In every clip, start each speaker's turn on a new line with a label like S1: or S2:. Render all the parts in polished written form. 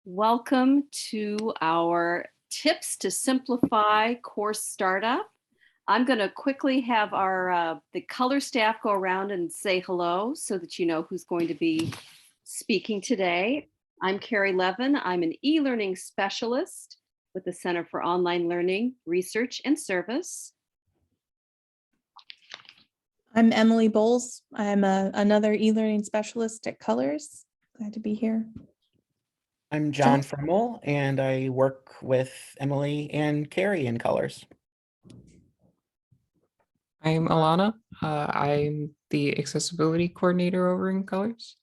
S1: Welcome to our tips to simplify course startup. I'm going to quickly have our the color staff go around and say hello so that you know who's going to be speaking today. I'm Carrie Levin. I'm an e-learning specialist with the Center for Online Learning, Research and Service.
S2: I'm Emily Bowles. I'm another e-learning specialist at Colors. Glad to be here.
S3: I'm John Fremmel, and I work with Emily and Carrie in Colors.
S4: I'm Alana. I'm the accessibility coordinator over in Colors.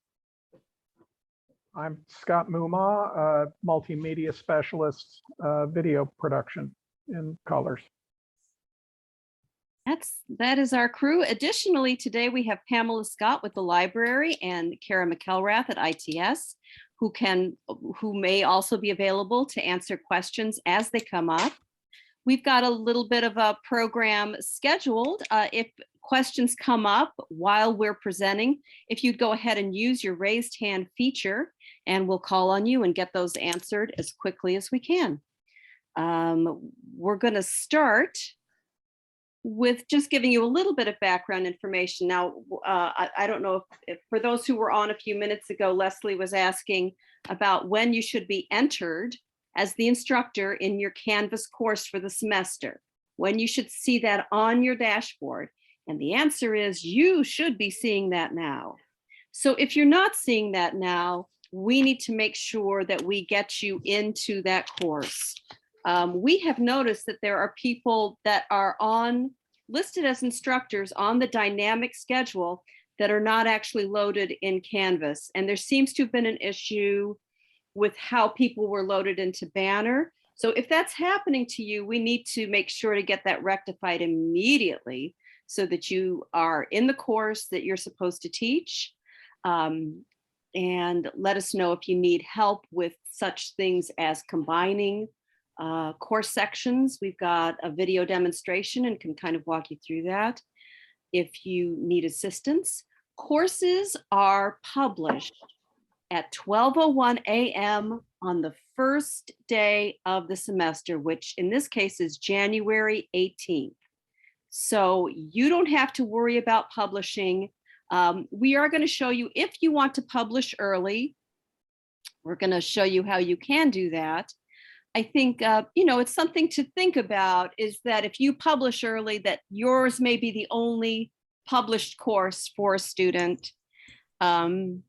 S5: I'm Scott Muma, multimedia specialist, video production in Colors.
S1: That is our crew. Additionally, today we have Pamela Scott with the library and Kara McElrath at ITS, who may also be available to answer questions as they come up. We've got a little bit of a program scheduled. If questions come up while we're presenting, if you'd go ahead and use your raised hand feature, and we'll call on you and get those answered as quickly as we can. We're going to start with just giving you a little bit of background information. Now, I don't know if for those who were on a few minutes ago, Leslie was asking about when you should be entered as the instructor in your Canvas course for the semester, when you should see that on your dashboard. And the answer is you should be seeing that now. So if you're not seeing that now, we need to make sure that we get you into that course. We have noticed that there are people that are listed as instructors on the dynamic schedule that are not actually loaded in Canvas. And there seems to have been an issue with how people were loaded into Banner. So if that's happening to you, we need to make sure to get that rectified immediately so that you are in the course that you're supposed to teach. And let us know if you need help with such things as combining course sections. We've got a video demonstration and can kind of walk you through that if you need assistance. Courses are published at 12:01 a.m. on the first day of the semester, which in this case is January 18th. So you don't have to worry about publishing. We are going to show you if you want to publish early. We're going to show you how you can do that. I think, it's something to think about is that if you publish early, that yours may be the only published course for a student who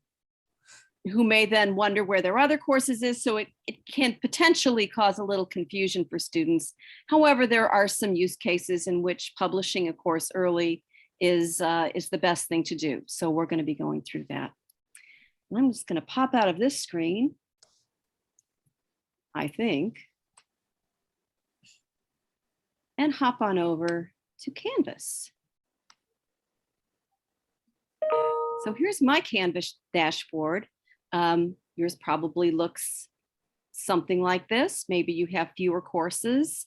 S1: may then wonder where their other courses is. So it can potentially cause a little confusion for students. However, there are some use cases in which publishing a course early is the best thing to do. So we're going to be going through that. And I'm just going to pop out of this screen, I think, and hop on over to Canvas. So here's my Canvas dashboard. Yours probably looks something like this. Maybe you have fewer courses.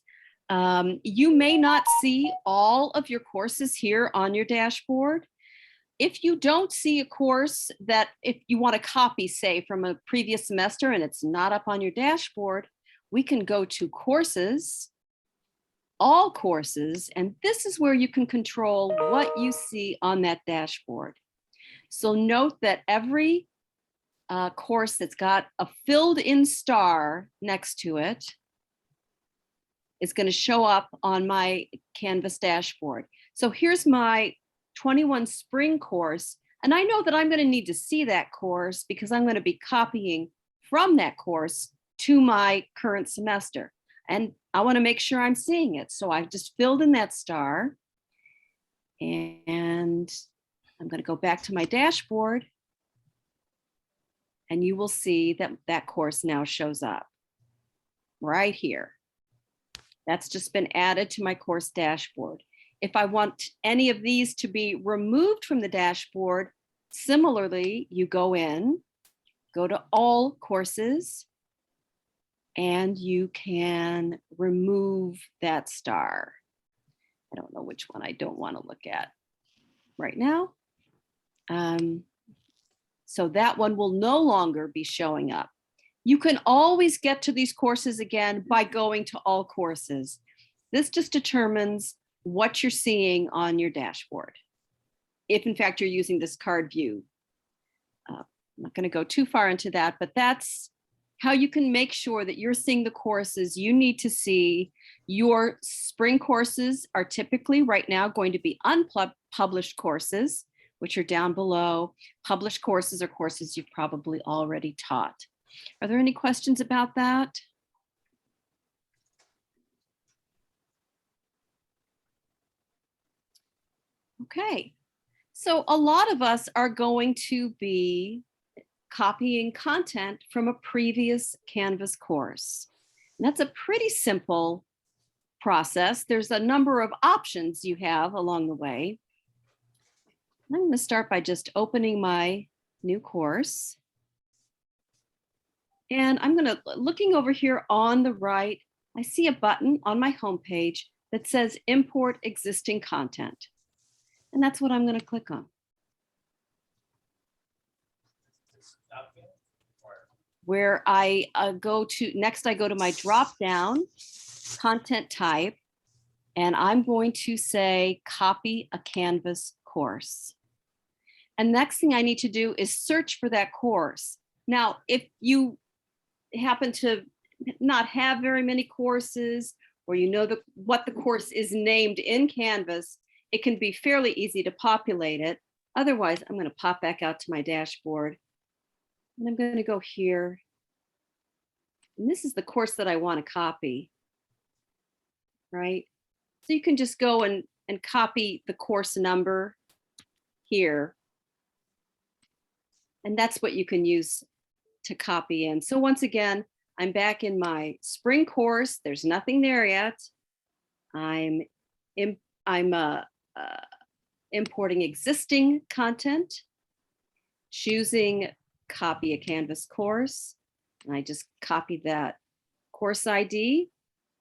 S1: You may not see all of your courses here on your dashboard. If you don't see a course that if you want to copy, say, from a previous semester and it's not up on your dashboard, we can go to Courses, All Courses, and this is where you can control what you see on that dashboard. So note that every course that's got a filled in star next to it is going to show up on my Canvas dashboard. So here's my 21 spring course. And I know that I'm going to need to see that course because I'm going to be copying from that course to my current semester. And I want to make sure I'm seeing it. So I've just filled in that star. And I'm going to go back to my dashboard. And you will see that that course now shows up right here. That's just been added to my course dashboard. If I want any of these to be removed from the dashboard, similarly, you go to All Courses, and you can remove that star. I don't know which one I don't want to look at right now. So that one will no longer be showing up. You can always get to these courses again by going to all courses. This just determines what you're seeing on your dashboard. If in fact you're using this card view. I'm not going to go too far into that, but that's how you can make sure that you're seeing the courses you need to see. Your spring courses are typically right now going to be unpublished courses, which are down below. Published courses are courses you've probably already taught. Are there any questions about that? Okay, so a lot of us are going to be copying content from a previous Canvas course. And that's a pretty simple process. There's a number of options you have along the way. I'm going to start by just opening my new course. And I'm going to, looking over here on the right, I see a button on my homepage that says import existing content. And that's what I'm going to click on. Where I go to, next I go to my drop down content type, and I'm going to say copy a Canvas course. And next thing I need to do is search for that course. Now, if you happen to not have very many courses, or you know what the course is named in Canvas, it can be fairly easy to populate it. Otherwise, I'm going to pop back out to my dashboard. And I'm going to go here. And this is the course that I want to copy, right? So you can just go and copy the course number here. And that's what you can use to copy in. So once again, I'm back in my spring course. There's nothing there yet. I'm importing existing content, choosing copy a Canvas course. And I just copied that course ID.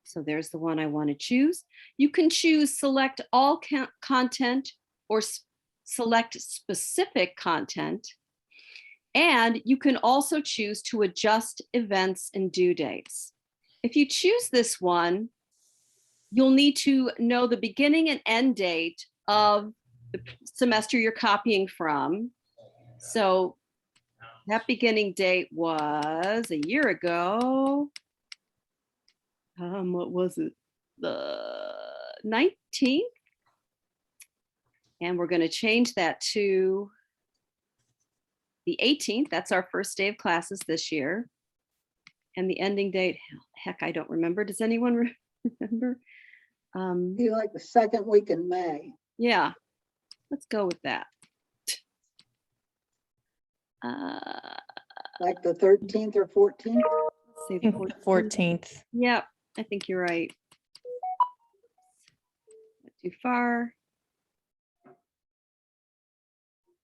S1: So there's the one I want to choose. You can choose select all content or select specific content. And you can also choose to adjust events and due dates. If you choose this one, you'll need to know the beginning and end date of the semester you're copying from. So that beginning date was a year ago. What was it? The 19th. And we're going to change that to the 18th. That's our first day of classes this year. And the ending date, heck, I don't remember. Does anyone remember?
S6: You like the second week in May.
S1: Yeah, let's go with that.
S6: Like the 13th or 14th?
S1: Let's say the
S2: 14th.
S1: Yep, I think you're right. Not too far.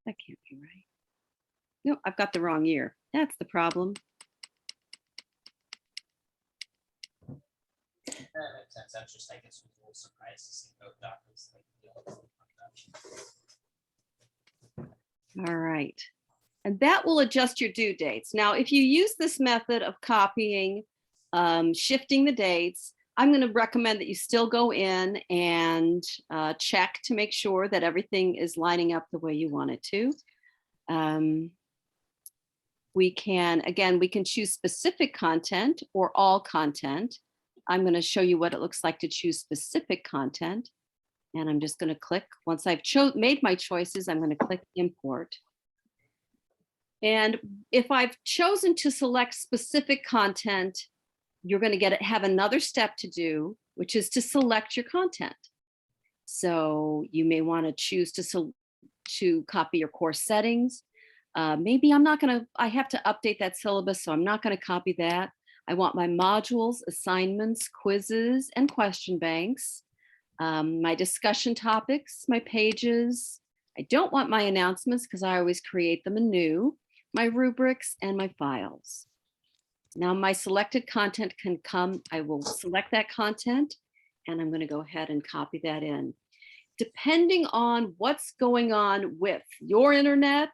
S1: That can't be right. No, I've got the wrong year. That's the problem.
S7: That makes sense. That's just, I guess, a little surprised to see both documents.
S1: All right. And that will adjust your due dates. Now, if you use this method of copying, shifting the dates, I'm going to recommend that you still go in and check to make sure that everything is lining up the way you want it to. We can choose specific content or all content. I'm going to show you what it looks like to choose specific content. And I'm just going to click, once I've made my choices, I'm going to click import. And if I've chosen to select specific content, you're going to have another step to do, which is to select your content. So you may want to choose to copy your course settings. Maybe I have to update that syllabus, so I'm not going to copy that. I want my modules, assignments, quizzes, and question banks, my discussion topics, my pages. I don't want my announcements because I always create them anew, my rubrics, and my files. Now my selected content can come, I will select that content, and I'm going to go ahead and copy that in. Depending on what's going on with your internet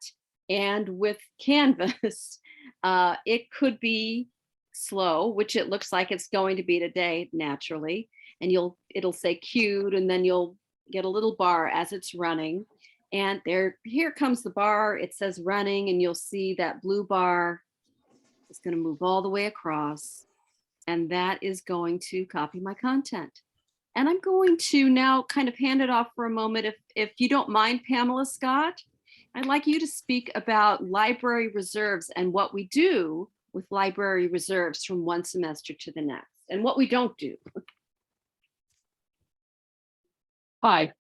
S1: and with Canvas, It could be slow, which it looks like it's going to be today naturally. And it'll say queued, and then you'll get a little bar as it's running. And here comes the bar. It says running, and you'll see that blue bar is going to move all the way across. And that is going to copy my content. And I'm going to now kind of hand it off for a moment. If you don't mind, Pamela Scott, I'd like you to speak about library reserves and what we do with library reserves from one semester to the next, and what we don't do.
S8: Hi.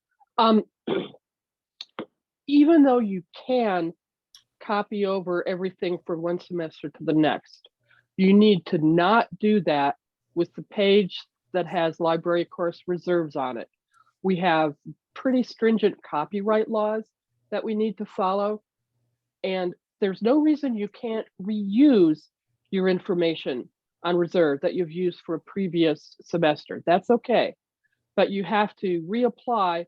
S8: Even though you can copy over everything from one semester to the next, you need to not do that with the page that has library course reserves on it. We have pretty stringent copyright laws that we need to follow, and there's no reason you can't reuse your information on reserve that you've used for a previous semester. That's okay, but you have to reapply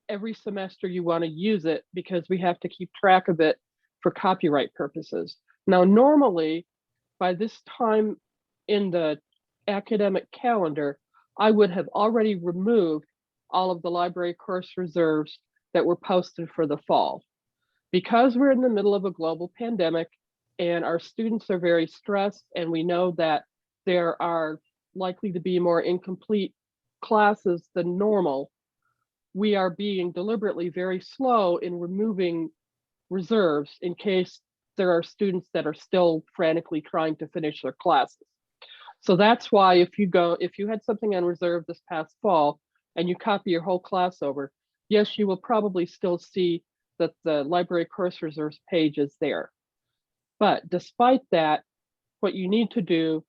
S8: every semester you want to use it, because we have to keep track of it for copyright purposes. Now, normally, by this time in the academic calendar, I would have already removed all of the library course reserves that were posted for the fall. Because we're in the middle of a global pandemic and our students are very stressed, and we know that there are likely to be more incomplete classes than normal, we are being deliberately very slow in removing reserves in case there are students that are still frantically trying to finish their classes. So that's why if you had something on reserve this past fall and you copy your whole class over, yes, you will probably still see that the library course reserves page is there. But despite that, what you need to do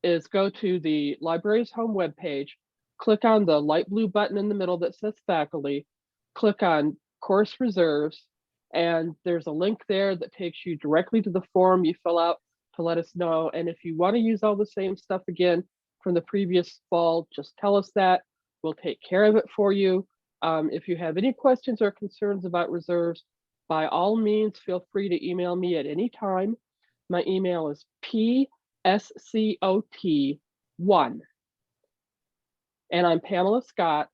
S8: is go to the library's home webpage, click on the light blue button in the middle that says faculty, click on course reserves, and there's a link there that takes you directly to the form you fill out to let us know. And if you want to use all the same stuff again from the previous fall, just tell us that. We'll take care of it for you. If you have any questions or concerns about reserves, by all means, feel free to email me at any time. My email is pscot1. And I'm Pamela Scott.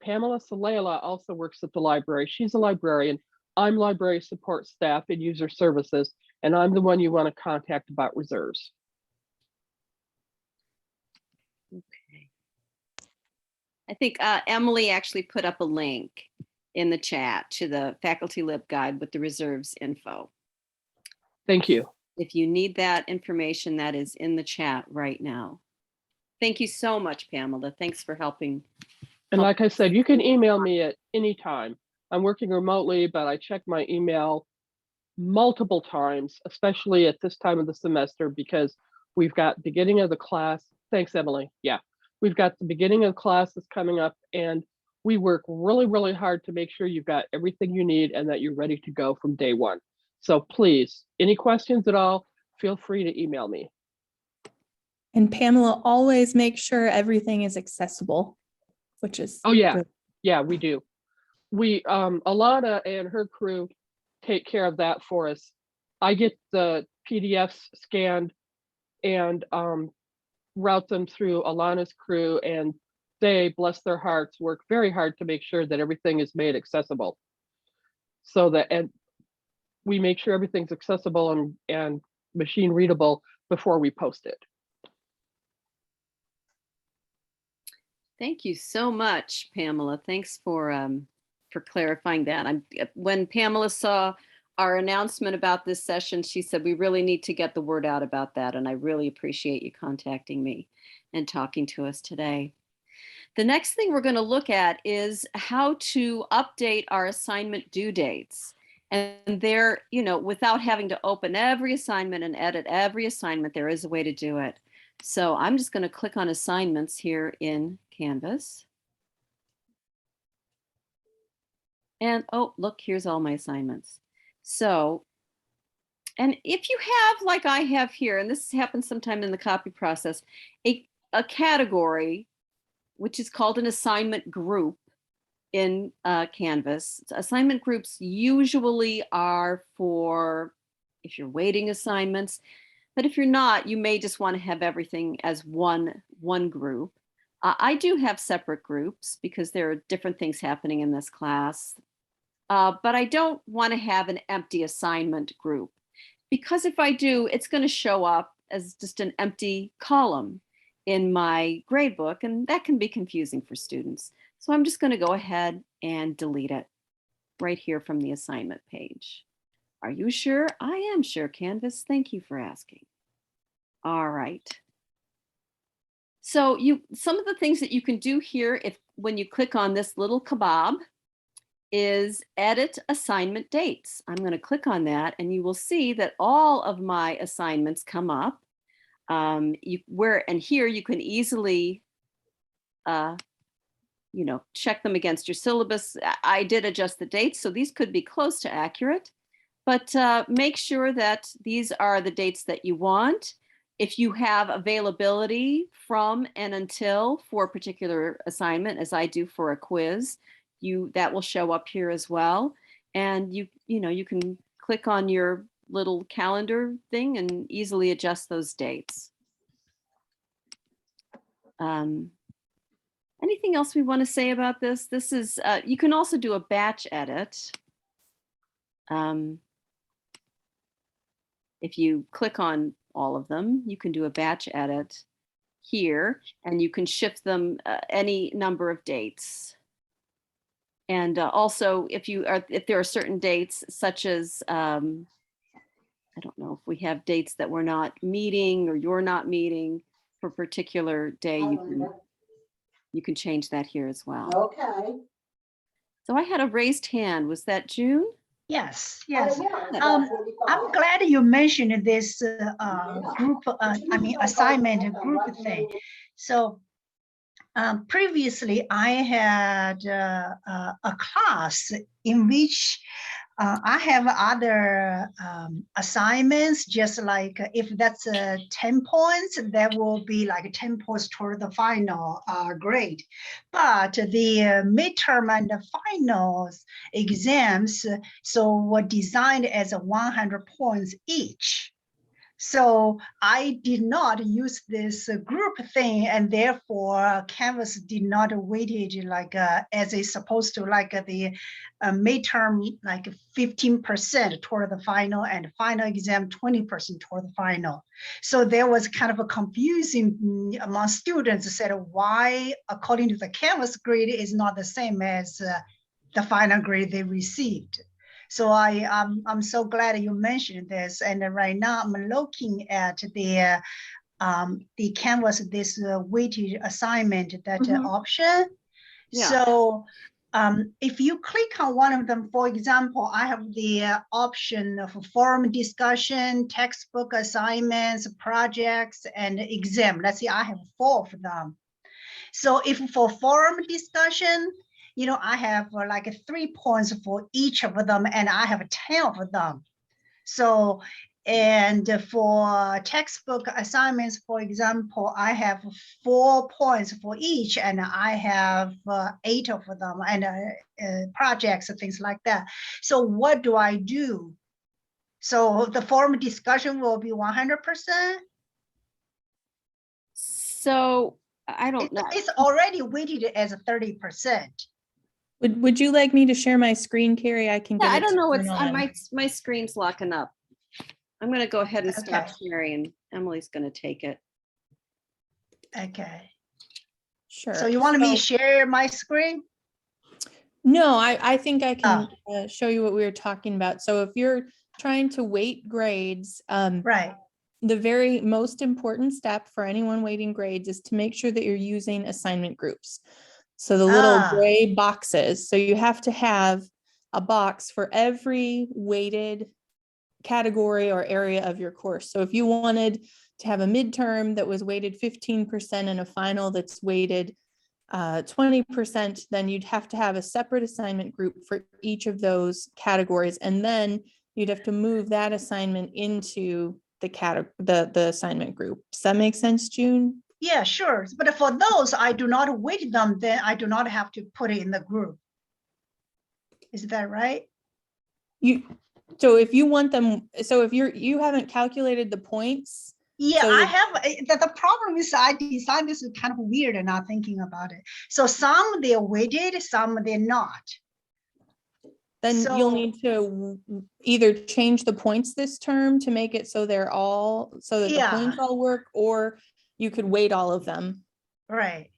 S8: Pamela Salela also works at the library. She's a librarian. I'm library support staff and user services, and I'm the one you want to contact about reserves.
S1: Okay. I think Emily actually put up a link in the chat to the Faculty Lib guide with the reserves info.
S8: Thank you.
S1: If you need that information, that is in the chat right now. Thank you so much, Pamela. Thanks for helping.
S8: And like I said, you can email me at any time. I'm working remotely, but I check my email multiple times, especially at this time of the semester, because we've got beginning of the class. Thanks, Emily. Yeah, we've got the beginning of classes coming up, and we work really, really hard to make sure you've got everything you need and that you're ready to go from day one. So please, any questions at all, feel free to email me.
S2: And Pamela, always make sure everything is accessible, which is
S8: Oh yeah,
S2: good.
S8: yeah, we do. We Alana and her crew take care of that for us. I get the PDFs scanned and route them through Alana's crew, and they, bless their hearts, work very hard to make sure that everything is made accessible. So that, and we make sure everything's accessible and machine readable before we post it.
S1: Thank you so much, Pamela. Thanks for clarifying that. When Pamela saw our announcement about this session, she said, we really need to get the word out about that. And I really appreciate you contacting me and talking to us today. The next thing we're going to look at is how to update our assignment due dates. And there, without having to open every assignment and edit every assignment, there is a way to do it. So I'm just going to click on assignments here in Canvas. And oh, look, here's all my assignments. So, and if you have, like I have here, and this happens sometime in the copy process, a category, which is called an assignment group in Canvas. Assignment groups usually are for, if you're weighting assignments, But if you're not, you may just want to have everything as one group. I do have separate groups because there are different things happening in this class. But I don't want to have an empty assignment group, because if I do, it's going to show up as just an empty column in my gradebook, and that can be confusing for students. So I'm just going to go ahead and delete it right here from the assignment page. Are you sure? I am sure, Canvas. Thank you for asking. All right. So some of the things that you can do here, when you click on this little kebab, is edit assignment dates. I'm going to click on that, and you will see that all of my assignments come up. And here you can easily, check them against your syllabus. I did adjust the dates, so these could be close to accurate, but make sure that these are the dates that you want. If you have availability from and until for a particular assignment, as I do for a quiz, that will show up here as well. And you can click on your little calendar thing and easily adjust those dates. Anything else we want to say about this? This is, you can also do a batch edit. If you click on all of them, you can do a batch edit here, and you can shift them any number of dates. And also, if there are certain dates, such as, I don't know if we have dates that we're not meeting or you're not meeting for a particular day, you can change that here as well.
S6: Okay.
S1: So I had a raised hand. Was that June?
S9: Yes, yes.
S6: I'm
S9: I'm glad you mentioned this group, assignment group thing. So previously I had a class in which I have other assignments, just like if that's 10 points, that will be like 10 points toward the final grade. But the midterm and the finals exams, so were designed as 100 points each. So I did not use this group thing, and therefore Canvas did not weight it like as it's supposed to, like the midterm, like 15% toward the final, and final exam 20% toward the final. So there was kind of a confusing among students, said why, according to the Canvas grade, is not the same as the final grade they received. So I'm so glad you mentioned this. And right now I'm looking at the Canvas, this weighted assignment, that option.
S1: Yeah.
S9: So if you click on one of them, for example, I have the option of forum discussion, textbook assignments, projects, and exam. Let's see, I have 4 of them. So if for forum discussion, I have like 3 points for each of them, and I have 10 of them. So, and for textbook assignments, for example, I have 4 points for each, and I have 8 of them, and projects and things like that. So what do I do? So the forum discussion will be 100%?
S1: So I don't know.
S9: It's already weighted as 30%.
S2: Would you like me to share my screen, Carrie? I can.
S1: Yeah,
S2: give
S1: I
S2: it
S1: don't
S2: to
S1: know.
S2: you
S1: It's
S2: on.
S1: my screen's locking up. I'm going to go ahead and stop
S9: Okay.
S1: sharing, and Emily's going to take it.
S9: Okay.
S2: Sure.
S9: So you want me to share my screen?
S2: No, I think I can show you what we were talking about. So if you're trying to weight grades,
S9: Right.
S2: the very most important step for anyone weighting grades is to make sure that you're using assignment groups. So the little gray boxes. So you have to have a box for every weighted category or area of your course. So if you wanted to have a midterm that was weighted 15% and a final that's weighted 20%, then you'd have to have a separate assignment group for each of those categories. And then you'd have to move that assignment into the assignment group. Does that make sense, June?
S9: Yeah, sure. But for those, I do not weight them, then I do not have to put it in the group. Is that right?
S2: So if you want them, so if you haven't calculated the points.
S9: Yeah,
S2: so
S9: I
S2: the-
S9: have, the problem is I designed this kind of weird and not thinking about it. So some they're weighted, some they're not.
S2: Then you'll
S9: So-
S2: need to either change the points this term to make it so they're all, so that the
S9: Yeah.
S2: points all work, or you could weight all of them.
S9: Right.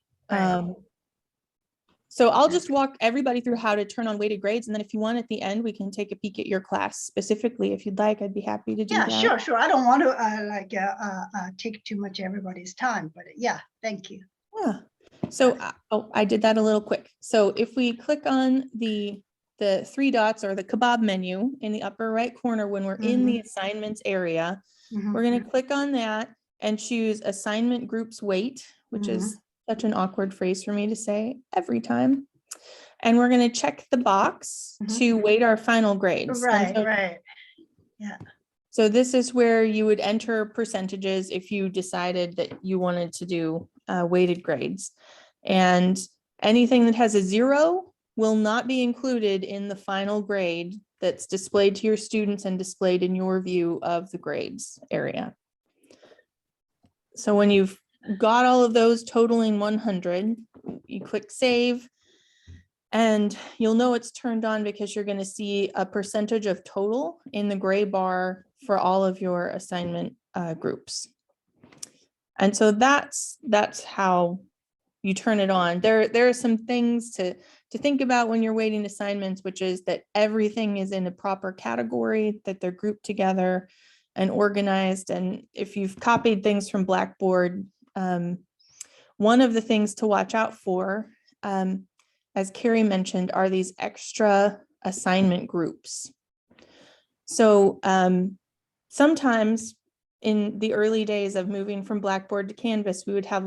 S2: So I'll just walk everybody through how to turn on weighted grades, and then if you want at the end, we can take a peek at your class specifically. If you'd like, I'd be happy to do
S9: Yeah,
S2: that.
S9: sure. I don't want to take too much everybody's time, but yeah, thank you.
S2: Yeah. So, oh, I did that a little quick. So if we click on the 3 dots or the kebab menu in the upper right corner, when we're in the assignments area,
S9: Mhm.
S2: we're going to click on that and choose assignment groups weight, which is such an awkward phrase for me to say every time. And we're going to check the box to weight our final grades. And so-
S9: Right. Yeah.
S2: So this is where you would enter percentages if you decided that you wanted to do weighted grades. And anything that has a 0 will not be included in the final grade that's displayed to your students and displayed in your view of the grades area. So when you've got all of those totaling 100, you click save. And you'll know it's turned on because you're going to see a percentage of total in the gray bar for all of your assignment groups. And so that's how you turn it on. There are some things to think about when you're weighting assignments, which is that everything is in a proper category, that they're grouped together and organized. And if you've copied things from Blackboard, one of the things to watch out for, as Carrie mentioned, are these extra assignment groups. So sometimes in the early days of moving from Blackboard to Canvas, we would have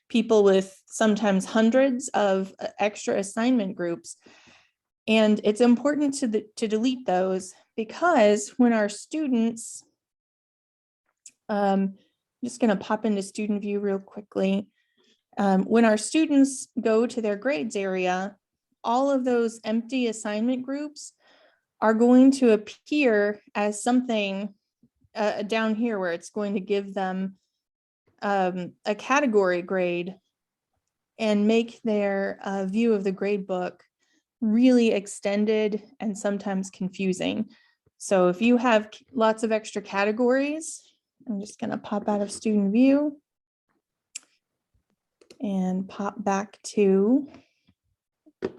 S2: people with sometimes hundreds of extra assignment groups. And it's important to delete those, because when our students, I'm just going to pop into student view real quickly. When our students go to their grades area, all of those empty assignment groups are going to appear as something down here where it's going to give them a category grade and make their view of the grade book really extended and sometimes confusing. So if you have lots of extra categories, I'm just going to pop out of student view and pop back to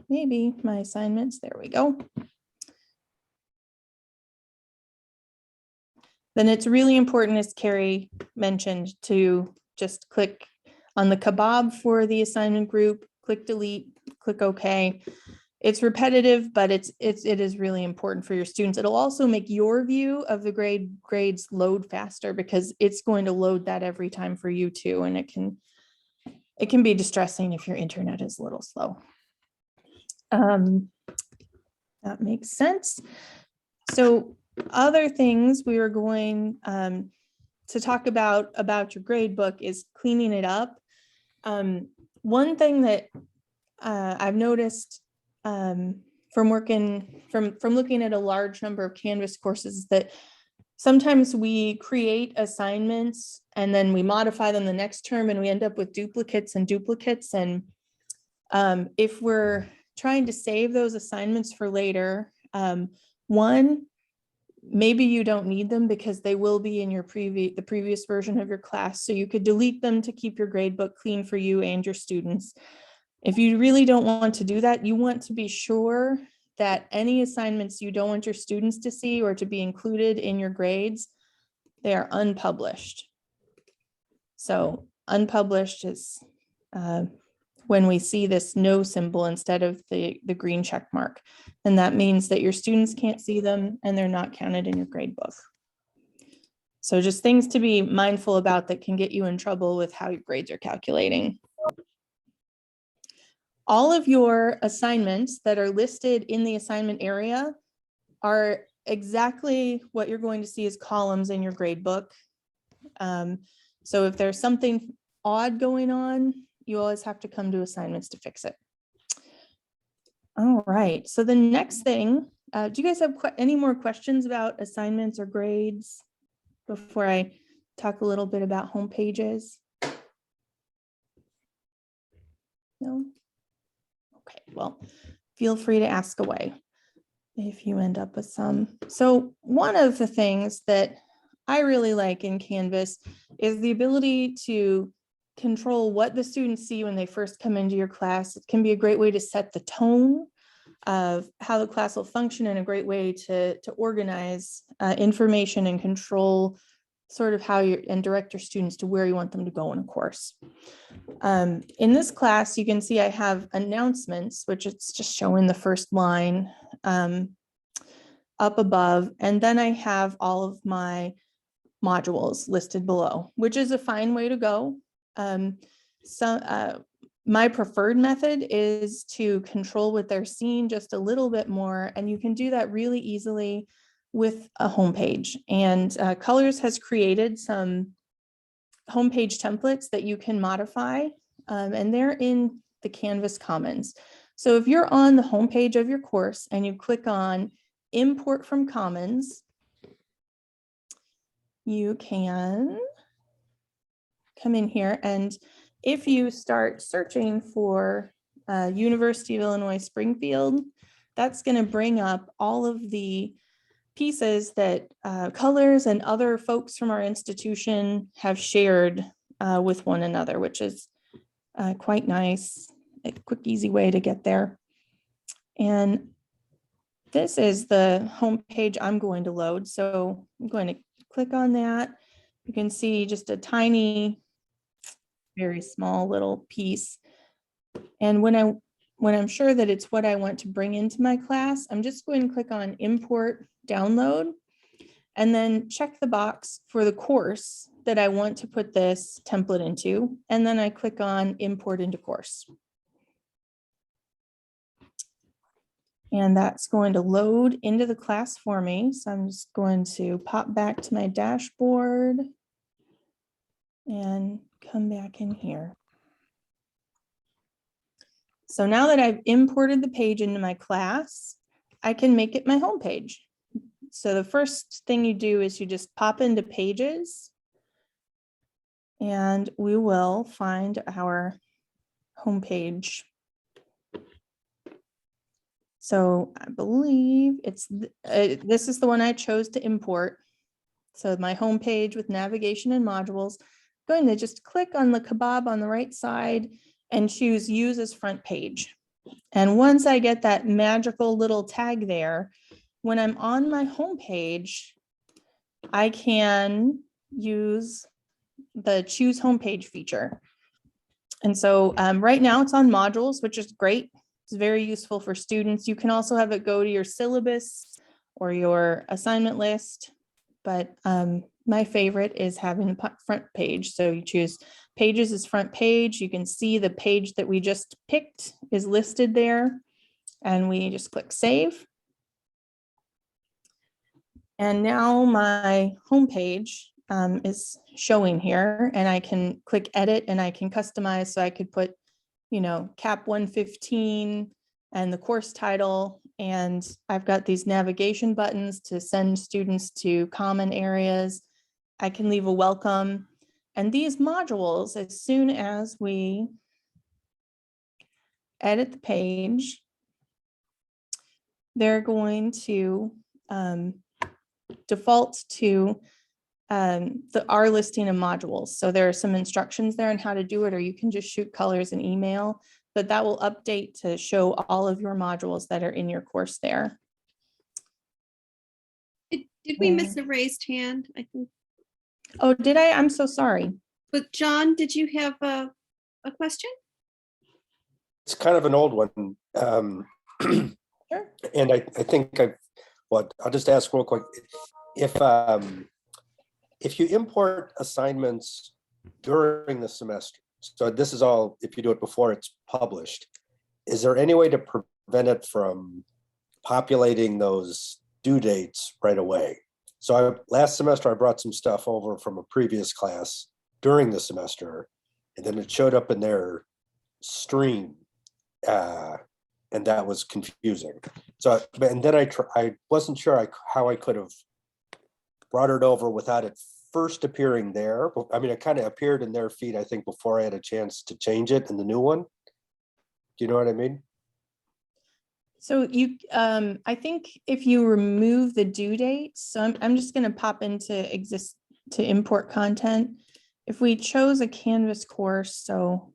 S2: maybe my assignments. There we go. Then it's really important, as Carrie mentioned, to just click on the kebab for the assignment group, click delete, click OK. It's repetitive, but it is really important for your students. It'll also make your view of the grades load faster, because it's going to load that every time for you too. And it can be distressing if your internet is a little slow. That makes sense. So other things we were going to talk about your grade book is cleaning it up. One thing that I've noticed from looking at a large number of Canvas courses is that sometimes we create assignments and then we modify them the next term and we end up with duplicates. And if we're trying to save those assignments for later, one, maybe you don't need them because they will be in your the previous version of your class. So you could delete them to keep your grade book clean for you and your students. If you really don't want to do that, you want to be sure that any assignments you don't want your students to see or to be included in your grades, they are unpublished. So unpublished is when we see this no symbol instead of the green check mark. And that means that your students can't see them and they're not counted in your grade book. So just things to be mindful about that can get you in trouble with how your grades are calculating. All of your assignments that are listed in the assignment area are exactly what you're going to see as columns in your grade book. So if there's something odd going on, you always have to come to assignments to fix it. All right, so the next thing do you guys have any more questions about assignments or grades before I talk a little bit about home pages? No? Okay, well, feel free to ask away if you end up with some. So one of the things that I really like in Canvas is the ability to control what the students see when they first come into your class. It can be a great way to set the tone of how the class will function, and a great way to organize information and control sort of how you and direct your students to where you want them to go in a course. In this class, you can see I have announcements, which it's just showing the first line up above, and then I have all of my modules listed below, which is a fine way to go. My preferred method is to control what they're seeing just a little bit more, and you can do that really easily with a homepage. And Colors has created some homepage templates that you can modify, and they're in the Canvas Commons. So if you're on the homepage of your course and you click on Import from Commons, you can come in here, and if you start searching for University of Illinois Springfield, that's going to bring up all of the pieces that Colors and other folks from our institution have shared with one another, which is quite nice. A quick, easy way to get there. And this is the homepage I'm going to load. So I'm going to click on that. You can see just a tiny, very small little piece. And when I'm sure that it's what I want to bring into my class, I'm just going to click on Import Download, and then check the box for the course that I want to put this template into. And then I click on Import into Course. And that's going to load into the class for me. So I'm just going to pop back to my dashboard and come back in here. So now that I've imported the page into my class, I can make it my home page. So the first thing you do is you just pop into Pages, and we will find our home page. So I believe it's this is the one I chose to import. So my home page with navigation and modules. I'm going to just click on the kebab on the right side and choose Use as Front Page. And once I get that magical little tag there, when I'm on my home page, I can use the Choose Homepage feature. And so right now it's on modules, which is great. It's very useful for students. You can also have it go to your syllabus or your assignment list, but my favorite is having a front page. So you choose Pages as front page. You can see the page that we just picked is listed there, and we just click Save. And now my home page is showing here, and I can click Edit and I can customize. So I could put, you know, CAP 115 and the course title. And I've got these navigation buttons to send students to common areas. I can leave a welcome. And these modules, as soon as we edit the page, they're going to default to our listing of modules. So there are some instructions there on how to do it, or you can just shoot Colors an email, but that will update to show all of your modules that are in your course there.
S1: Did we miss a raised hand? I think.
S2: Oh, did I? I'm so sorry.
S1: But John, did you have a question?
S10: It's kind of an old one.
S2: Sure.
S10: And I think I'll just ask real quick. If you import assignments during the semester, so this is all, if you do it before it's published, is there any way to prevent it from populating those due dates right away? So last semester, I brought some stuff over from a previous class during the semester, and then it showed up in their stream and that was confusing. So, and then I wasn't sure how I could have brought it over without it first appearing there. I mean, it kind of appeared in their feed, I think, before I had a chance to change it in the new one. Do you know what I mean?
S2: So you, I think if you remove the due dates, so I'm just going to pop into to import content. If we chose a Canvas course, so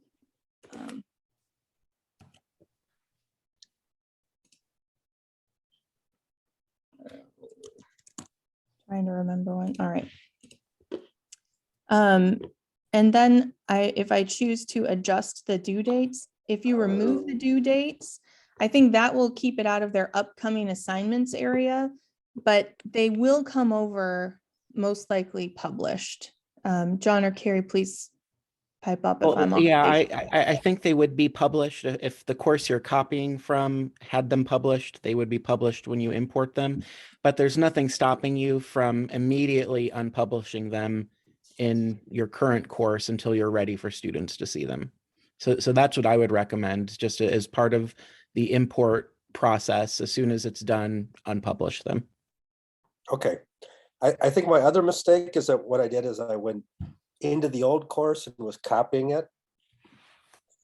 S2: trying to remember one. All right. And then if I choose to adjust the due dates, if you remove the due dates, I think that will keep it out of their upcoming assignments area, but they will come over most likely published. John or Carrie, please pipe up if I'm off.
S3: Yeah, I think they would be published if the course you're copying from had them published. They would be published when you import them, but there's nothing stopping you from immediately unpublishing them in your current course until you're ready for students to see them. So that's what I would recommend, just as part of the import process. As soon as it's done, unpublish them.
S10: Okay. I think my other mistake is that what I did is I went into the old course and was copying it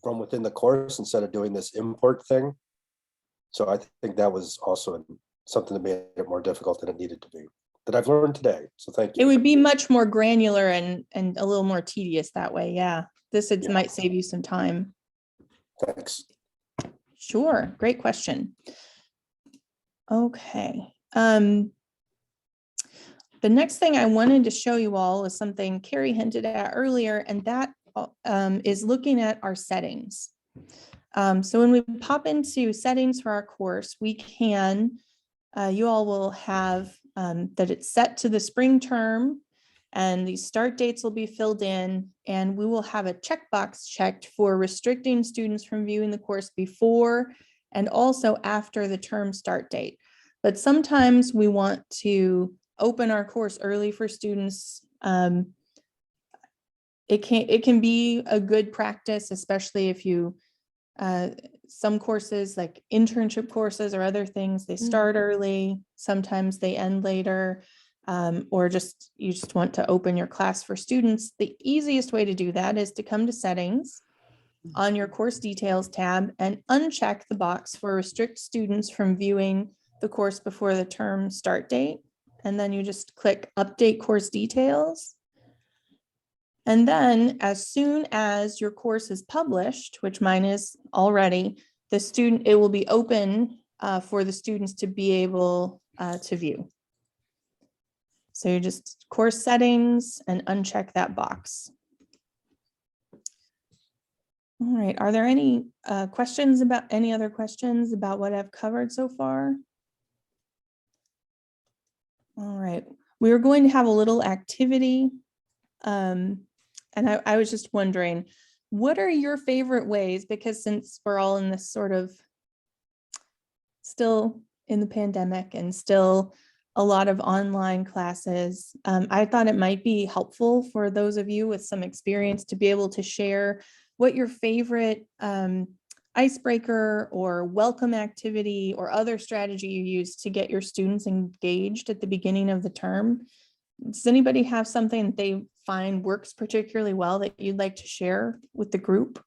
S10: from within the course instead of doing this import thing. So I think that was also something that made it more difficult than it needed to be, that I've learned today. So thank you.
S2: It would be much more granular and a little more tedious that way. Yeah, it
S10: Yeah.
S2: might save you some time.
S10: Thanks.
S2: Sure, great question. Okay. The next thing I wanted to show you all is something Carrie hinted at earlier, and that is looking at our settings. So when we pop into settings for our course, we can, you all will have that it's set to the spring term, and the start dates will be filled in, and we will have a checkbox checked for restricting students from viewing the course before and also after the term start date. But sometimes we want to open our course early for students. It can be a good practice, especially if you, some courses like internship courses or other things, they start early, sometimes they end later, or you just want to open your class for students. The easiest way to do that is to come to settings on your course details tab and uncheck the box for restrict students from viewing the course before the term start date. And then you just click update course details. And then as soon as your course is published, which mine is already, it will be open for the students to be able to view. So you just course settings and uncheck that box. All right, are there any questions about any other questions about what I've covered so far? All right, we are going to have a little activity. And I was just wondering, what are your favorite ways? Because since we're all in this sort of still in the pandemic and still a lot of online classes, I thought it might be helpful for those of you with some experience to be able to share what your favorite icebreaker or welcome activity or other strategy you use to get your students engaged at the beginning of the term. Does anybody have something that they find works particularly well that you'd like to share with the group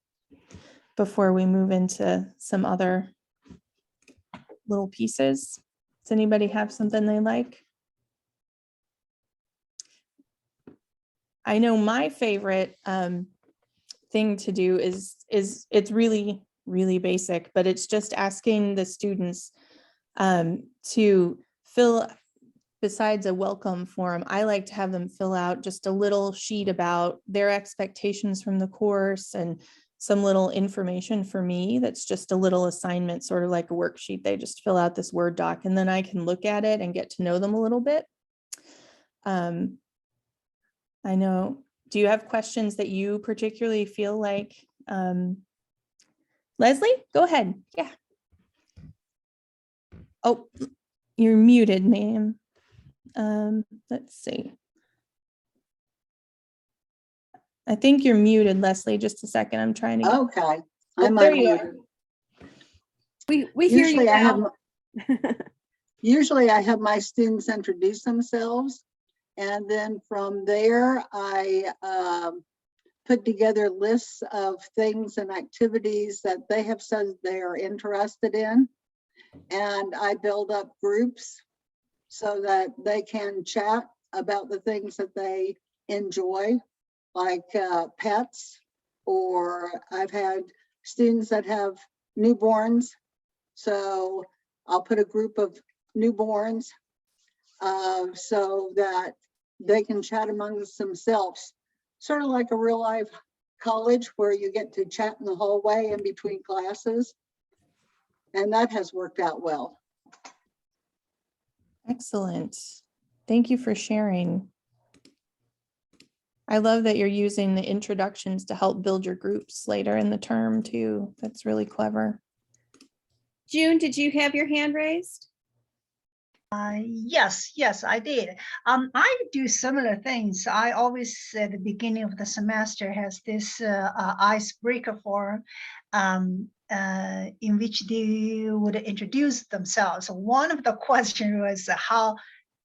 S2: before we move into some other little pieces? Does anybody have something they like? I know my favorite thing to do is it's really basic, but it's just asking the students to fill, besides a welcome form, I like to have them fill out just a little sheet about their expectations from the course and some little information for me. That's just a little assignment, sort of like a worksheet. They just fill out this Word doc and then I can look at it and get to know them a little bit. I know, do you have questions that you particularly feel like? Leslie, go ahead. Yeah. Oh, you're muted, ma'am. Let's see. I think you're muted, Leslie. Just a second. I'm trying to get...
S6: Okay,
S2: Oh,
S6: I'm
S2: there you
S6: unmuted.
S1: We hear you
S6: Usually I have,
S1: now.
S6: usually I have my students introduce themselves. And then from there, I put together lists of things and activities that they have said they are interested in. And I build up groups so that they can chat about the things that they enjoy, like pets, or I've had students that have newborns. So I'll put a group of newborns so that they can chat amongst themselves, sort of like a real life college where you get to chat in the hallway in between classes. And that has worked out well.
S2: Excellent. Thank you for sharing. I love that you're using the introductions to help build your groups later in the term too. That's really clever.
S1: June, did you have your hand raised?
S9: Yes, I did. I do similar things. I always at the beginning of the semester has this icebreaker forum in which they would introduce themselves. One of the questions was how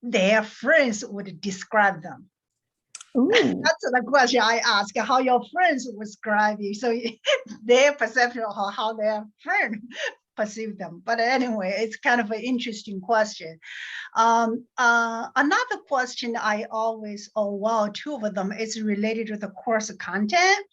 S9: their friends would describe them.
S2: Ooh,
S9: That's the question I ask, how your friends would describe you. So their perception of how their friend perceive them. But anyway, it's kind of an interesting question. Another question I always, two of them is related to the course content.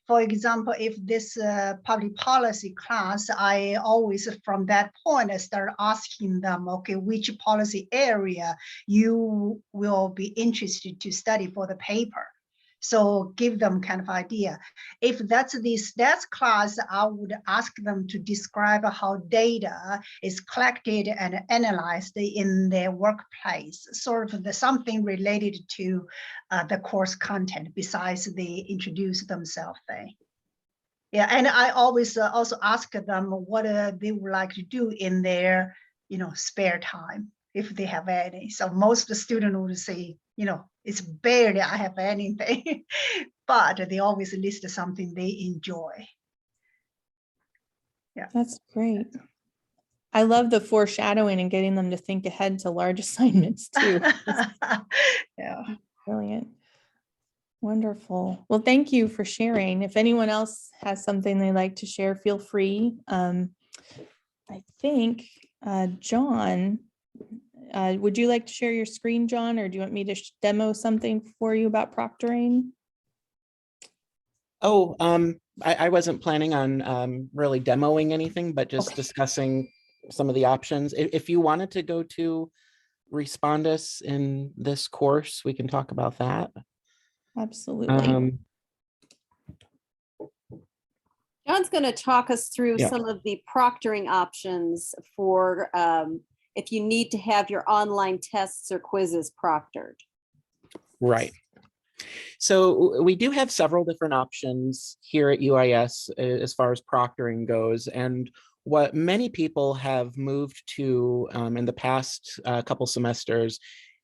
S9: For example, if this public policy class, I always from that point I start asking them, okay, which policy area you will be interested to study for the paper. So give them kind of idea. If that's the stats class, I would ask them to describe how data is collected and analyzed in their workplace, sort of something related to the course content besides they introduce themselves thing. Yeah, and I always also ask them what they would like to do in their, spare time, if they have any. So most of the students would say, it's barely I have anything, but they always list something they enjoy. Yeah.
S2: that's great. I love the foreshadowing and getting them to think ahead to large assignments too.
S9: Yeah.
S2: Brilliant. Wonderful. Well, thank you for sharing. If anyone else has something they'd like to share, feel free. I think, John, would you like to share your screen, John, or do you want me to demo something for you about proctoring?
S3: Oh, I wasn't planning on really demoing anything, but just
S2: Okay.
S3: discussing some of the options. If you wanted to go to Respondus in this course, we can talk about that.
S2: Absolutely.
S1: John's going to talk us through
S3: Yeah.
S1: some of the proctoring options for if you need to have your online tests or quizzes proctored.
S3: Right. So we do have several different options here at UIS as far as proctoring goes. And what many people have moved to in the past couple semesters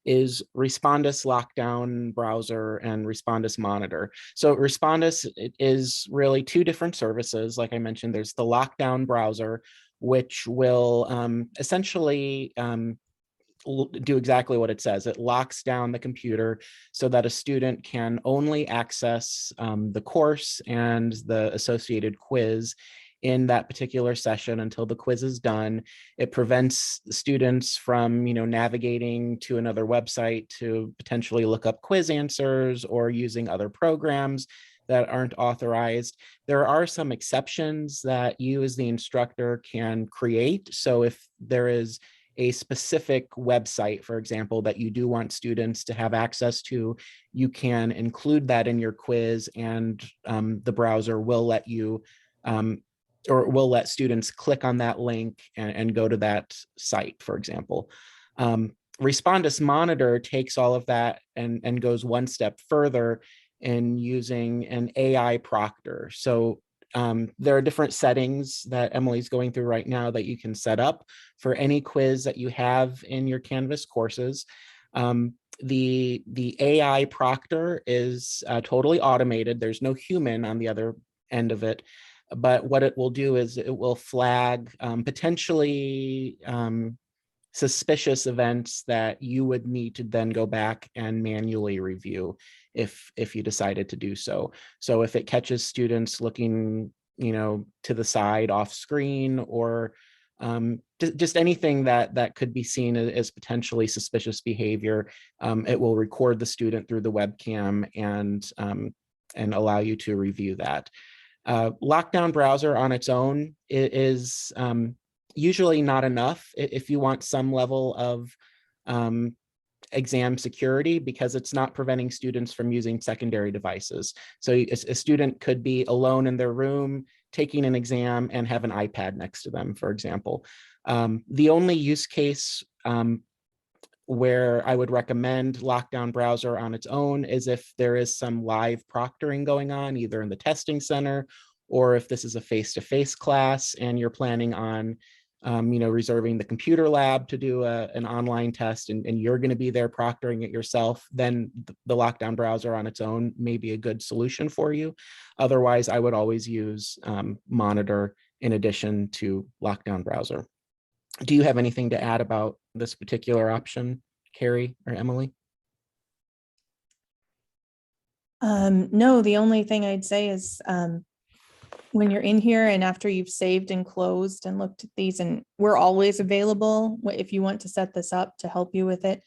S3: is Respondus Lockdown Browser and Respondus Monitor. So Respondus is really two different services. Like I mentioned, there's the Lockdown Browser, which will essentially do exactly what it says. It locks down the computer so that a student can only access the course and the associated quiz in that particular session until the quiz is done. It prevents students from, navigating to another website to potentially look up quiz answers or using other programs that aren't authorized. There are some exceptions that you as the instructor can create. So if there is a specific website, for example, that you do want students to have access to, you can include that in your quiz, and the browser will let you or will let students click on that link and go to that site, for example. Respondus Monitor takes all of that and goes one step further in using an AI proctor. So there are different settings that Emily's going through right now that you can set up for any quiz that you have in your Canvas courses. The AI proctor is totally automated. There's no human on the other end of it. but what it will do is it will flag potentially suspicious events that you would need to then go back and manually review if you decided to do so. So if it catches students looking, to the side off screen, or just anything that could be seen as potentially suspicious behavior, it will record the student through the webcam and allow you to review that. Lockdown browser on its own is usually not enough if you want some level of exam security, because it's not preventing students from using secondary devices. So a student could be alone in their room taking an exam and have an iPad next to them, for example. The only use case where I would recommend lockdown browser on its own is if there is some live proctoring going on, either in the testing center, or if this is a face-to-face class and you're planning on reserving the computer lab to do an online test, and you're going to be there proctoring it yourself, then the lockdown browser on its own may be a good solution for you. Otherwise, I would always use Monitor in addition to lockdown browser. Do you have anything to add about this particular option, Carrie or Emily?
S2: No, the only thing I'd say is when you're in here and after you've saved and closed and looked at these, and we're always available if you want to set this up to help you with it,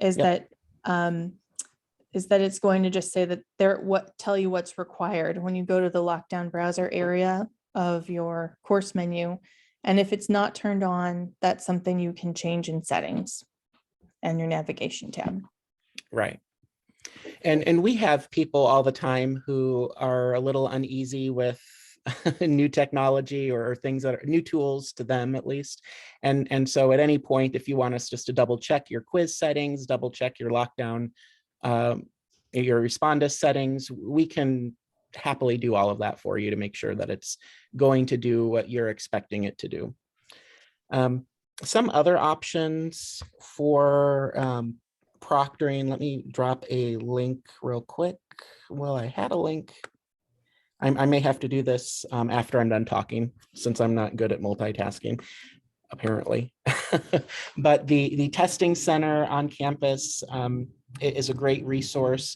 S2: is
S3: Yep.
S2: that it's going to just say that tell you what's required when you go to the lockdown browser area of your course menu. And if it's not turned on, that's something you can change in settings and your navigation tab.
S3: Right. And we have people all the time who are a little uneasy with new technology or things that are new tools to them, at least. And so at any point, if you want us just to double check your quiz settings, double check your lockdown, your Respondus settings, we can happily do all of that for you to make sure that it's going to do what you're expecting it to do. Some other options for proctoring, let me drop a link real quick. Well, I had a link. I may have to do this after I'm done talking, since I'm not good at multitasking, apparently. But the testing center on campus is a great resource.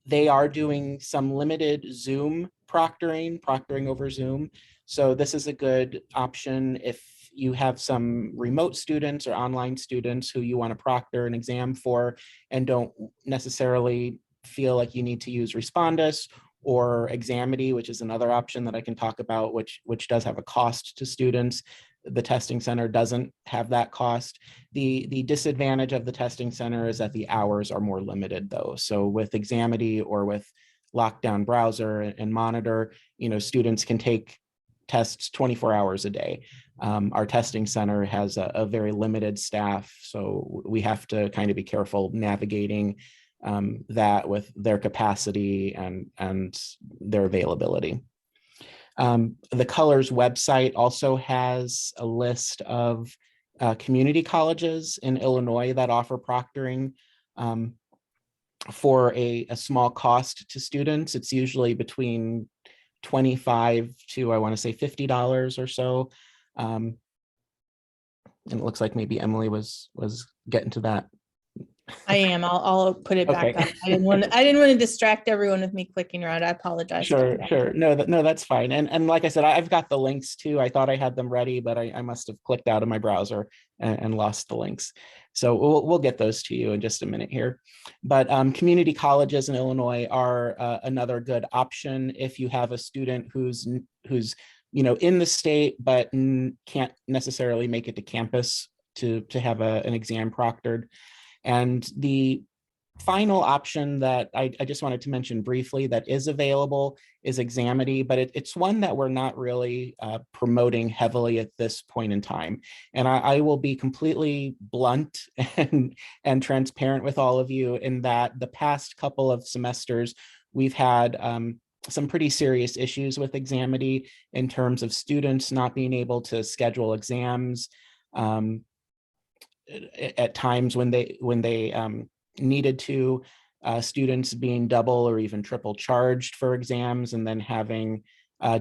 S3: They are doing some limited Zoom proctoring over Zoom. So this is a good option if you have some remote students or online students who you want to proctor an exam for and don't necessarily feel like you need to use Respondus or Examity, which is another option that I can talk about, which does have a cost to students. The testing center doesn't have that cost. The disadvantage of the testing center is that the hours are more limited, though. So with Examity or with lockdown browser and Monitor, students can take tests 24 hours a day. Our testing center has a very limited staff, so we have to kind of be careful navigating that with their capacity and their availability. The Colors website also has a list of community colleges in Illinois that offer proctoring for a small cost to students. It's usually between $25 to, I want to say, $50 or so. And it looks like maybe Emily was getting to that.
S2: I am. I'll put it back
S3: Okay.
S2: up. I didn't want to distract everyone with me clicking around. I apologize.
S3: Sure. No, that's fine. And like I said, I've got the links too. I thought I had them ready, but I must have clicked out of my browser and lost the links. So we'll get those to you in just a minute here. But community colleges in Illinois are another good option if you have a student who's in the state but can't necessarily make it to campus to have an exam proctored. And the final option that I just wanted to mention briefly that is available is Examity, but it's one that we're not really promoting heavily at this point in time. And I will be completely blunt and transparent with all of you in that the past couple of semesters, we've had some pretty serious issues with Examity in terms of students not being able to schedule exams at times when they needed to, students being double or even triple charged for exams, and then having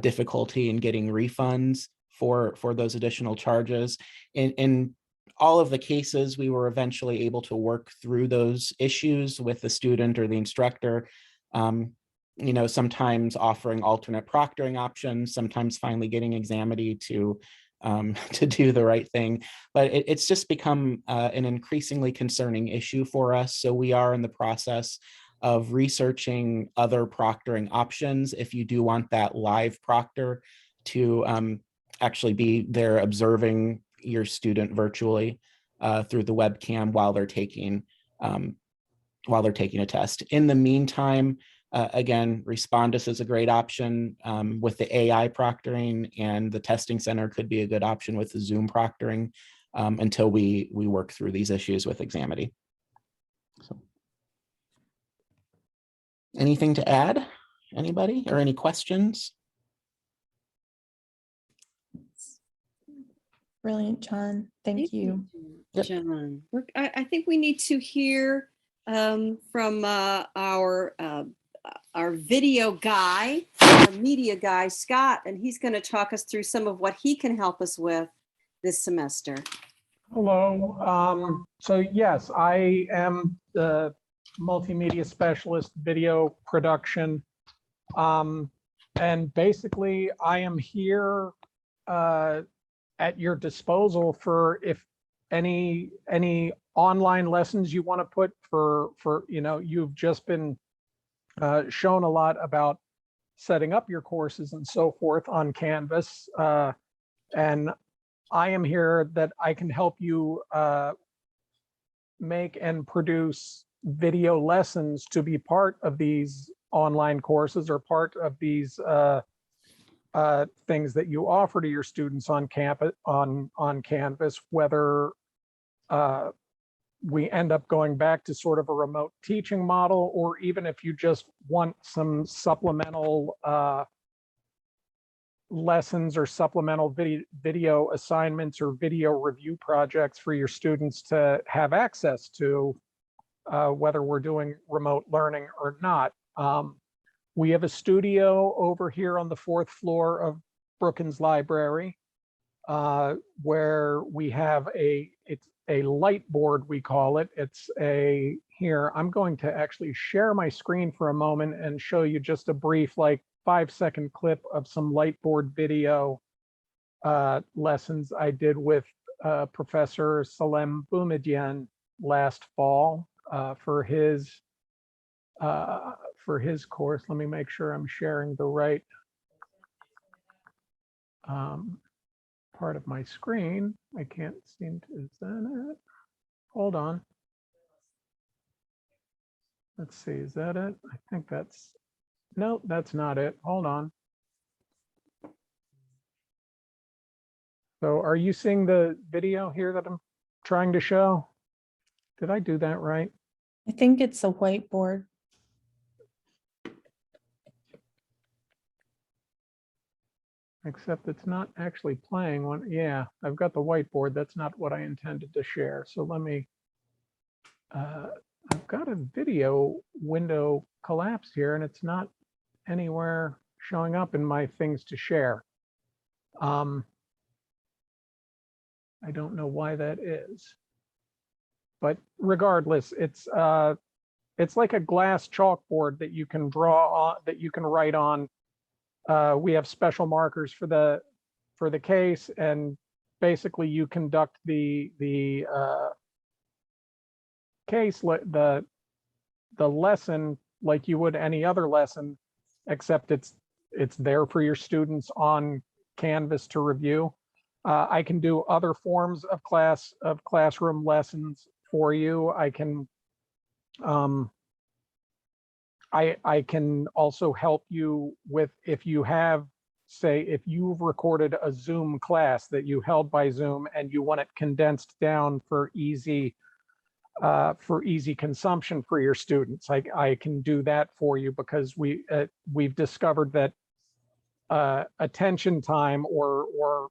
S3: difficulty in getting refunds for those additional charges. In all of the cases, we were eventually able to work through those issues with the student or the instructor. Sometimes offering alternate proctoring options, sometimes finally getting Examity to do the right thing. But it's just become an increasingly concerning issue for us. So we are in the process of researching other proctoring options if you do want that live proctor to actually be there observing your student virtually through the webcam while they're taking a test. In the meantime, again, Respondus is a great option with the AI proctoring, and the testing center could be a good option with the Zoom proctoring until we work through these issues with Examity. So, anything to add? Anybody or any questions?
S2: Brilliant, John. Thank you.
S3: Yep.
S1: John. I think we need to hear from our video guy, our media guy, Scott, and he's going to talk us through some of what he can help us with this semester.
S5: Hello. So yes, I am the multimedia specialist, video production. And basically I am here at your disposal for if any online lessons you want to put for you've just been shown a lot about setting up your courses and so forth on Canvas, and I am here that I can help you make and produce video lessons to be part of these online courses or part of these things that you offer to your students on campus on Canvas, whether we end up going back to sort of a remote teaching model, or even if you just want some supplemental lessons or supplemental video assignments or video review projects for your students to have access to, whether we're doing remote learning or not. We have a studio over here on the 4th floor of Brookins Library, where we have it's a light board, we call it. It's here, I'm going to actually share my screen for a moment and show you just a brief, like 5-second clip of some light board video lessons I did with Professor Salem Boumediene last fall for his course. Let me make sure I'm sharing the right part of my screen. I can't seem to, is that it? Hold on. Let's see, is that it? I think that's, no, that's not it. Hold on. So are you seeing the video here that I'm trying to show? Did I do that right?
S2: I think it's a whiteboard.
S5: Except it's not actually playing one. Yeah, I've got the whiteboard. That's not what I intended to share. So let me, I've got a video window collapsed here and it's not anywhere showing up in my things to share. I don't know why that is. But regardless, it's like a glass chalkboard that you can draw on, that you can write on. We have special markers for the case, and basically you conduct the case, the lesson like you would any other lesson, except it's there for your students on Canvas to review. I can do other forms of classroom lessons for you. I can I can also help you with, if you have, say, if you've recorded a Zoom class that you held by Zoom and you want it condensed down for easy consumption for your students, I can do that for you, because we've discovered that attention time or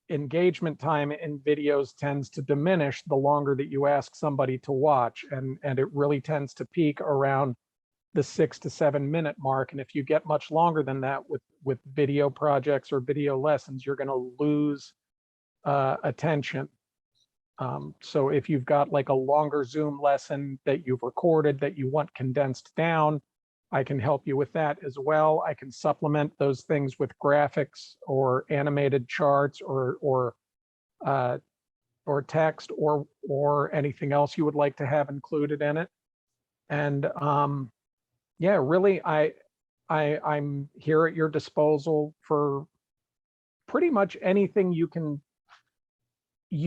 S5: engagement time in videos tends to diminish the longer that you ask somebody to watch, and it really tends to peak around the 6 to 7 minute mark. And if you get much longer than that with video projects or video lessons, you're going to lose attention. So if you've got like a longer Zoom lesson that you've recorded that you want condensed down, I can help you with that as well. I can supplement those things with graphics or animated charts or text or anything else you would like to have included in it. And yeah, really, I'm here at your disposal for pretty much anything you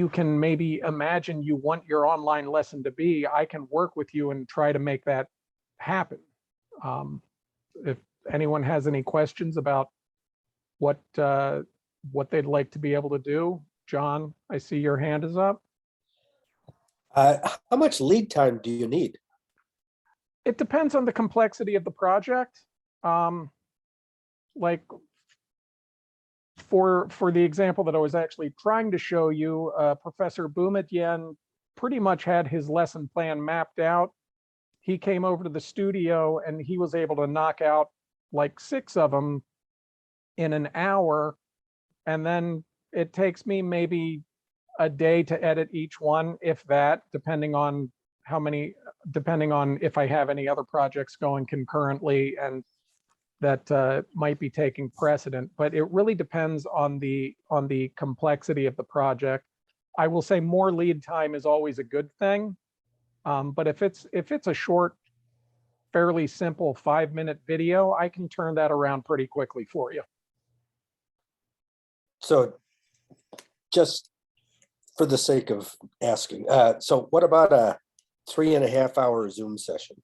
S5: can maybe imagine you want your online lesson to be. I can work with you and try to make that happen. If anyone has any questions about what they'd like to be able to do, John, I see your hand is up.
S10: How much lead time do you need?
S5: It depends on the complexity of the project. Like for the example that I was actually trying to show you, Professor Boumediene pretty much had his lesson plan mapped out. He came over to the studio and he was able to knock out like 6 of them in an hour. And then it takes me maybe a day to edit each one, if that, depending on if I have any other projects going concurrently and that might be taking precedent. But it really depends on the complexity of the project. I will say more lead time is always a good thing. But if it's a short, fairly simple 5-minute video, I can turn that around pretty quickly for you.
S10: So just for the sake of asking, so what about a 3.5-hour Zoom session?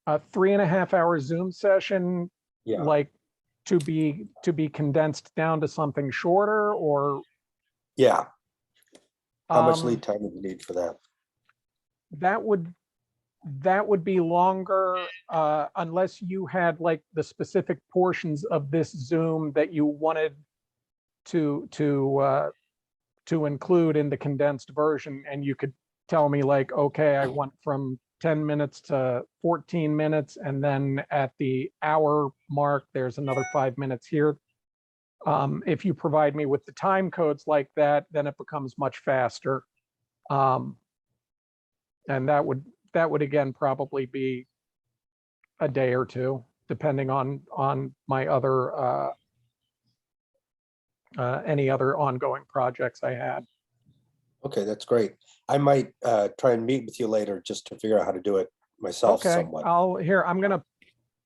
S5: A 3.5-hour Zoom session,
S10: Yeah.
S5: like to be condensed down to something shorter, or
S10: Yeah. How much lead time would you need for that?
S5: that would be longer, unless you had like the specific portions of this Zoom that you wanted to include in the condensed version, and you could tell me like, okay, I want from 10 minutes to 14 minutes, and then at the hour mark, there's another 5 minutes here. If you provide me with the time codes like that, then it becomes much faster. And that would again probably be a day or two, depending on my other any other ongoing projects I had.
S10: Okay, that's great. I might try and meet with you later just to figure out how to do it myself
S5: Okay,
S10: somewhat.
S5: I'm gonna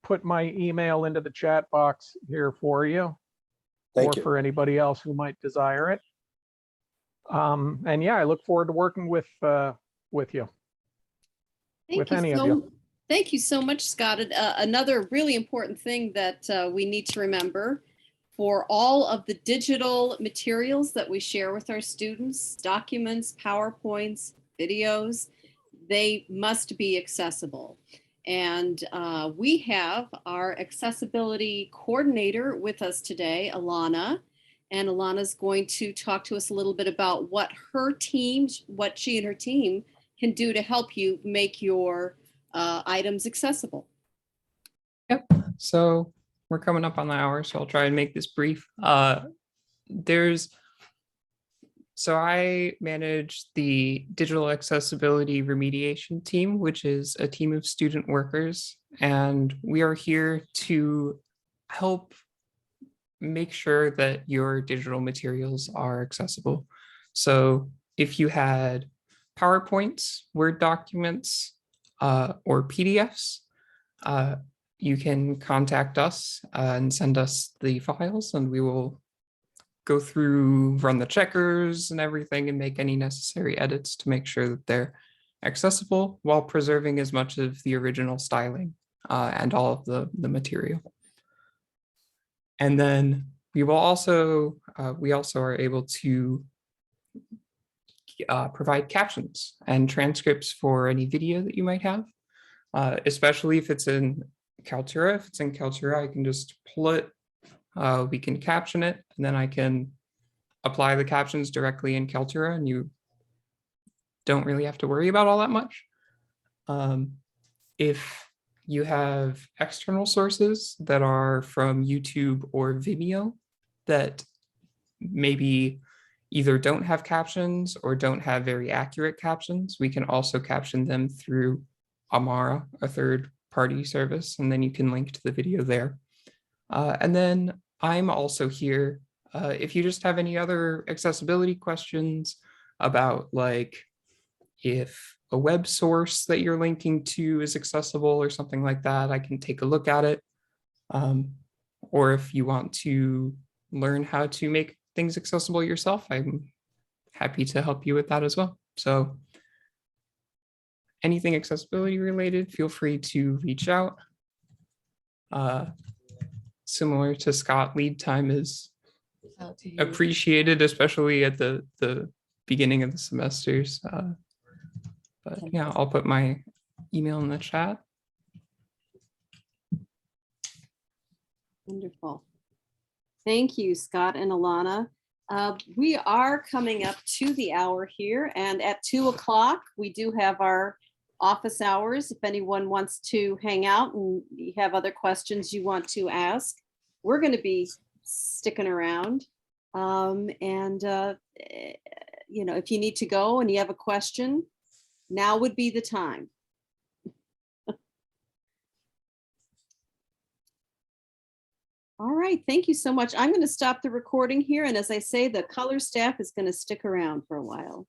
S5: put my email into the chat box here for you.
S10: Thank
S5: or
S10: you.
S5: for anybody else who might desire it. And yeah, I look forward to working with you.
S1: Thank you so much, Scott. Another really important thing that we need to remember: for all of the digital materials that we share with our students, documents, PowerPoints, videos, they must be accessible. And we have our accessibility coordinator with us today, Alana. And Alana's going to talk to us a little bit about what she and her team can do to help you make your items accessible.
S4: Yep. So we're coming up on the hour, so I'll try and make this brief. So I manage the digital accessibility remediation team, which is a team of student workers, and we are here to help make sure that your digital materials are accessible. So if you had PowerPoints, Word documents, or PDFs, you can contact us and send us the files, and we will go through, run the checkers and everything, and make any necessary edits to make sure that they're accessible while preserving as much of the original styling and all of the material. And then we will also, are able to provide captions and transcripts for any video that you might have, especially if it's in Kaltura. If it's in Kaltura, I can just pull it, we can caption it, and then I can apply the captions directly in Kaltura, and you don't really have to worry about all that much. If you have external sources that are from YouTube or Vimeo that maybe either don't have captions or don't have very accurate captions. We can also caption them through Amara, a third-party service, and then you can link to the video there. And then I'm also here if you just have any other accessibility questions about, like, if a web source that you're linking to is accessible or something like that, I can take a look at it. Or if you want to learn how to make things accessible yourself, I'm happy to help you with that as well. So anything accessibility related, feel free to reach out. Similar to Scott, lead time is appreciated, especially at the beginning of the semesters. But yeah, I'll put my email in the chat.
S1: Wonderful. Thank you, Scott and Alana. We are coming up to the hour here, and at 2 o'clock, we do have our office hours. If anyone wants to hang out and you have other questions you want to ask, we're going to be sticking around. You know, if you need to go and you have a question, now would be the time. All right, thank you so much. I'm going to stop the recording here. And as I say, the color staff is going to stick around for a while.